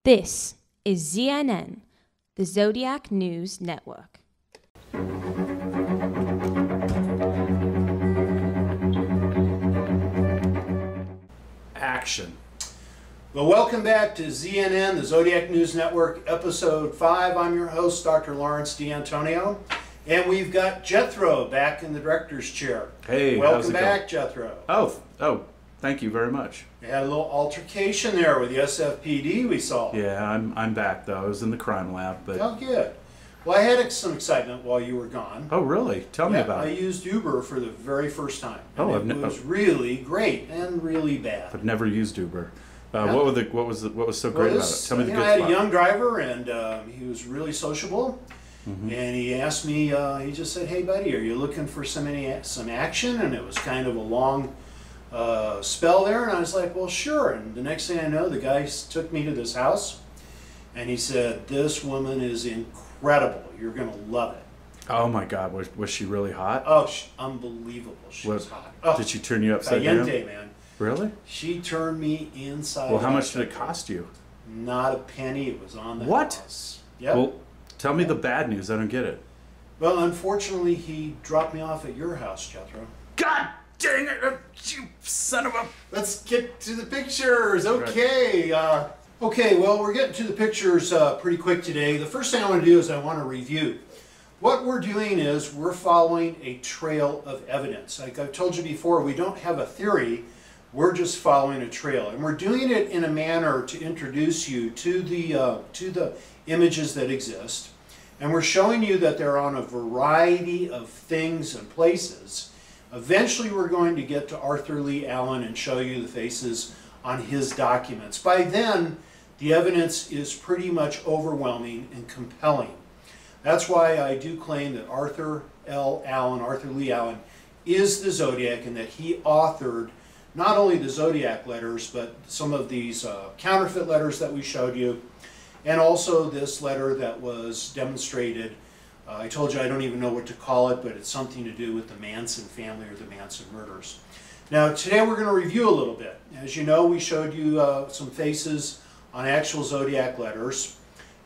This is ZNN, the Zodiac News Network. Action. Well, welcome back to ZNN, the Zodiac News Network, episode 5. I'm your host, Dr. Lawrence D'Antonio, and we've got Jethro back in the director's chair. Hey, welcome how's it back, going? Jethro. Oh, thank you very much. We had a little altercation there with the SFPD, we saw. Yeah, I'm back though. I was in the crime lab, but Oh, good. Well, I had some excitement while you were gone. oh really? Tell me about I it. used Uber for the very first time. Oh, and it was really great and really bad. I've never used Uber. Yeah. What was so great about it? Tell me the good I had spot. a young driver, and he was really sociable. And he asked me, he just said, "Hey buddy, are you looking for some action?" And it was kind of a long spell there, and I was like, "Well, sure." And the next thing I know, the guy took me to this house, and he said, "This woman is incredible. You're going to love it." Oh my God, was she really hot? Oh, unbelievable. She was hot. Oh, Did she turn you upside caliente, down? man. Really? She turned me inside. Well, how much out. did it cost you? Not a penny. It was on the What? house. Yep. Well, tell me the bad news. I don't get it. Well, unfortunately, he dropped me off at your house, Jethro. God dang it! You son of a... Let's get to the pictures. Okay. Okay, well, we're getting to the pictures pretty quick today. The first thing I want to do is I want to review. What we're doing is we're following a trail of evidence. Like I've told you before, we don't have a theory. We're just following a trail. And we're doing it in a manner to introduce you to the images that exist. And we're showing you that they're on a variety of things and places. Eventually we're going to get to Arthur Leigh Allen and show you the faces on his documents. By then, the evidence is pretty much overwhelming and compelling. That's why I do claim that Arthur Leigh Allen, is the Zodiac, and that he authored not only the Zodiac letters, but some of these counterfeit letters that we showed you, and also this letter that was demonstrated. I told you I don't even know what to call it, but it's something to do with the Manson family or the Manson murders. Now today we're going to review a little bit. As you know, we showed you some faces on actual Zodiac letters,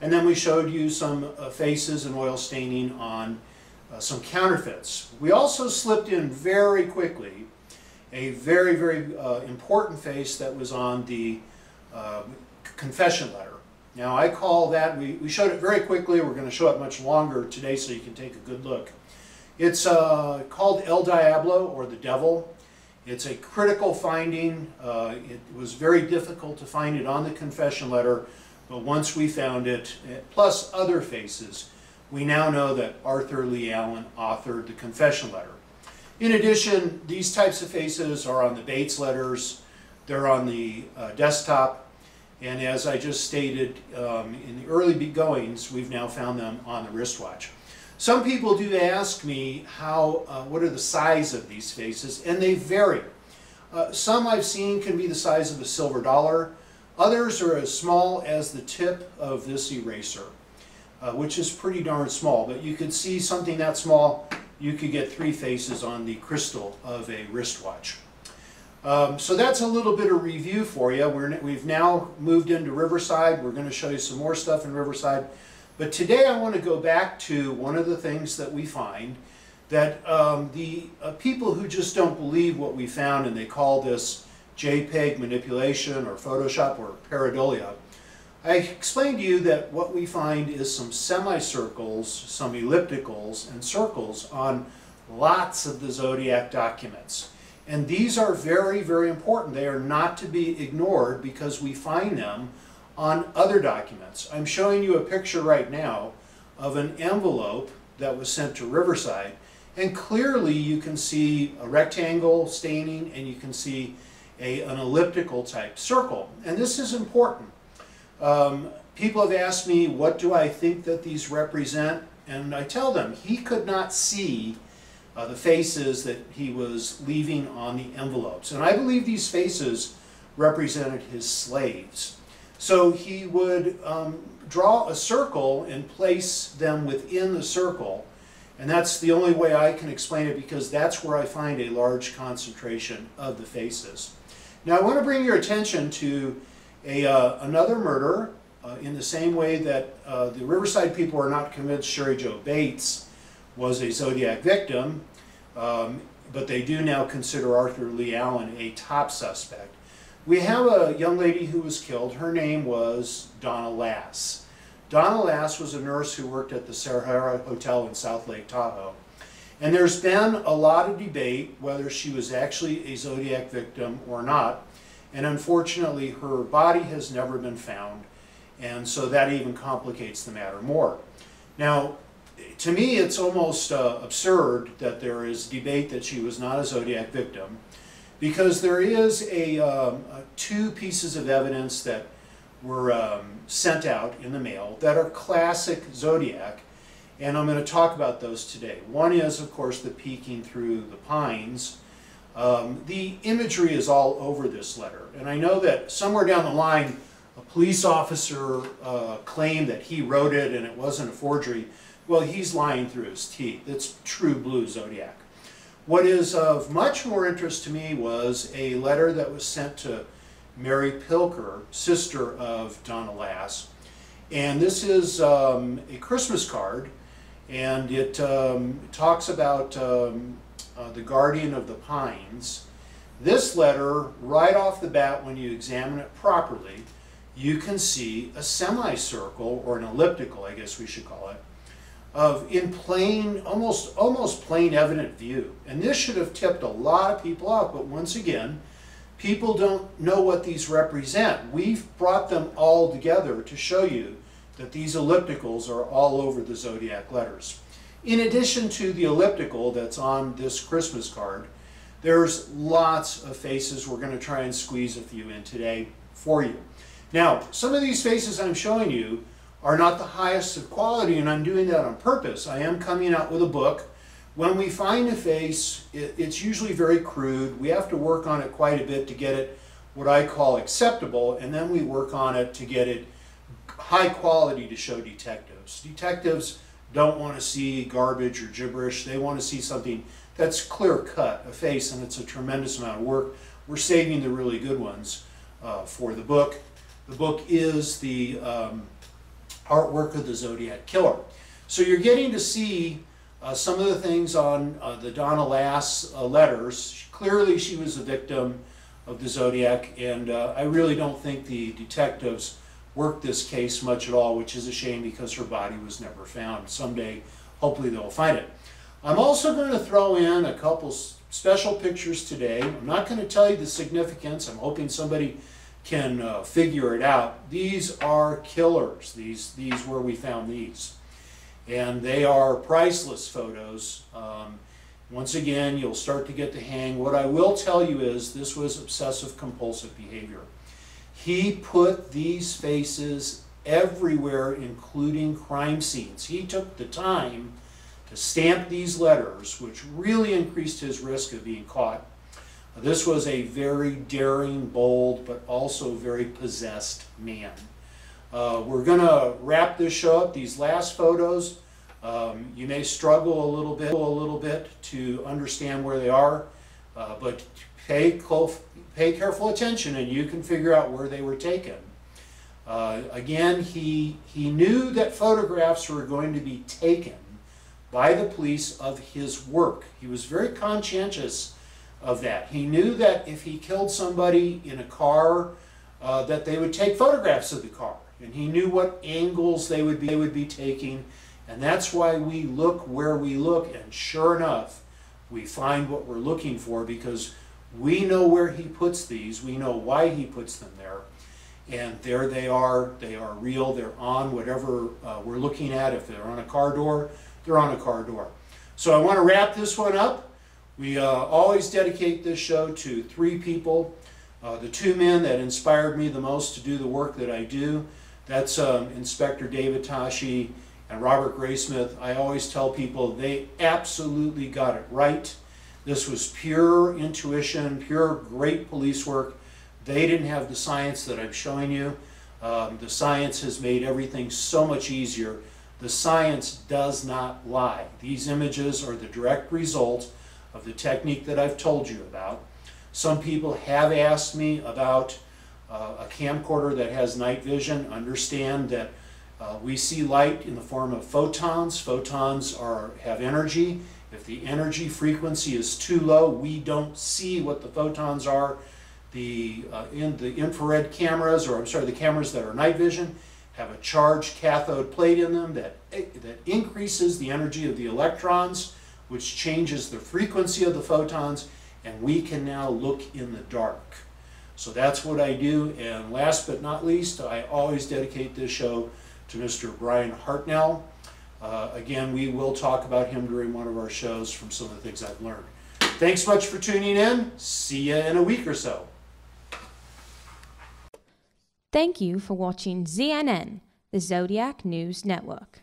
and then we showed you some faces and oil staining on some counterfeits. We also slipped in very quickly a very, very important face that was on the confession letter. Now I call that, we showed it very quickly, we're going to show it much longer today so you can take a good look. It's called El Diablo, or the Devil. It's a critical finding. It was very difficult to find it on the confession letter, but once we found it, plus other faces, we now know that Arthur Leigh Allen authored the confession letter. In addition, these types of faces are on the Bates letters, they're on the desktop, and as I just stated in the early goings, we've now found them on the wristwatch. Some people do ask me what are the size of these faces, and they vary. Some I've seen can be the size of a silver dollar. Others are as small as the tip of this eraser, which is pretty darn small. But you could see something that small, you could get 3 faces on the crystal of a wristwatch. So that's a little bit of review for you. We've now moved into Riverside. We're going to show you some more stuff in Riverside. But today I want to go back to one of the things that we find, that the people who just don't believe what we found, and they call this JPEG manipulation or Photoshop or pareidolia. I explained to you that what we find is some semicircles, some ellipticals, and circles on lots of the Zodiac documents. And these are very, very important. They are not to be ignored because we find them on other documents. I'm showing you a picture right now of an envelope that was sent to Riverside, and clearly you can see a rectangle staining and you can see an elliptical type circle. And this is important. People have asked me, what do I think that these represent? And I tell them, he could not see the faces that he was leaving on the envelopes. And I believe these faces represented his slaves. So he would draw a circle and place them within the circle. And that's the only way I can explain it, because that's where I find a large concentration of the faces. Now I want to bring your attention to another murder in the same way that the Riverside people are not convinced Sherry Jo Bates was a Zodiac victim, but they do now consider Arthur Leigh Allen a top suspect. We have a young lady who was killed. Her name was Donna Lass. Donna Lass was a nurse who worked at the Sahara Hotel in South Lake Tahoe. And there's been a lot of debate whether she was actually a Zodiac victim or not. And unfortunately, her body has never been found. And so that even complicates the matter more. Now, to me, it's almost absurd that there is debate that she was not a Zodiac victim, because there is two pieces of evidence that were sent out in the mail that are classic Zodiac, and I'm going to talk about those today. One is, of course, the peeking through the pines. The imagery is all over this letter, and I know that somewhere down the line a police officer claimed that he wrote it and it wasn't a forgery. Well, he's lying through his teeth. It's true blue Zodiac. What is of much more interest to me was a letter that was sent to Mary Pilker, sister of Donna Lass. And this is a Christmas card, and it talks about the guardian of the pines. This letter, right off the bat, when you examine it properly, you can see a semicircle, or an elliptical, I guess we should call it, in plain, almost plain evident view. And this should have tipped a lot of people off, but once again, people don't know what these represent. We've brought them all together to show you that these ellipticals are all over the Zodiac letters. In addition to the elliptical that's on this Christmas card, there's lots of faces. We're going to try and squeeze a few in today for you. Now, some of these faces I'm showing you are not the highest of quality, and I'm doing that on purpose. I am coming out with a book. When we find a face, it's usually very crude. We have to work on it quite a bit to get it what I call acceptable, and then we work on it to get it high quality to show detectives. Detectives don't want to see garbage or gibberish. They want to see something that's clear cut, a face, and it's a tremendous amount of work. We're saving the really good ones for the book. The book is the artwork of the Zodiac Killer. So you're getting to see some of the things on the Donna Lass letters. Clearly she was a victim of the Zodiac, and I really don't think the detectives worked this case much at all, which is a shame because her body was never found. Someday, hopefully they'll find it. I'm also going to throw in a couple special pictures today. I'm not going to tell you the significance. I'm hoping somebody can figure it out. These are killers. These where we found these. And they are priceless photos. Once again, you'll start to get the hang. What I will tell you is this was obsessive compulsive behavior. He put these faces everywhere, including crime scenes. He took the time to stamp these letters, which really increased his risk of being caught. This was a very daring, bold, but also very possessed man. We're going to wrap this show up. These last photos, you may struggle a little bit to understand where they are, but pay careful attention and you can figure out where they were taken. Again, he knew that photographs were going to be taken by the police of his work. He was very conscientious of that. He knew that if he killed somebody in a car, that they would take photographs of the car, and he knew what angles they would be taking, and that's why we look where we look, and sure enough, we find what we're looking for because we know where he puts these, we know why he puts them there, and there they are real, they're on whatever we're looking at. If they're on a car door, they're on a car door. So I want to wrap this one up. We always dedicate this show to three people. The two men that inspired me the most to do the work that I do. That's Inspector David Tashi and Robert Graysmith. I always tell people they absolutely got it right. This was pure intuition, pure great police work. They didn't have the science that I'm showing you. The science has made everything so much easier. The science does not lie. These images are the direct result of the technique that I've told you about. Some people have asked me about a camcorder that has night vision, understand that we see light in the form of photons. Photons have energy. If the energy frequency is too low, we don't see what the photons are. The infrared cameras, or I'm sorry, the cameras that are night vision, have a charged cathode plate in them that increases the energy of the electrons, which changes the frequency of the photons, and we can now look in the dark. So that's what I do, and last but not least, I always dedicate this show to Mr. Brian Hartnell. Again, we will talk about him during one of our shows from some of the things I've learned. Thanks much for tuning in. See you in a week or so. Thank you for watching ZNN, the Zodiac News Network.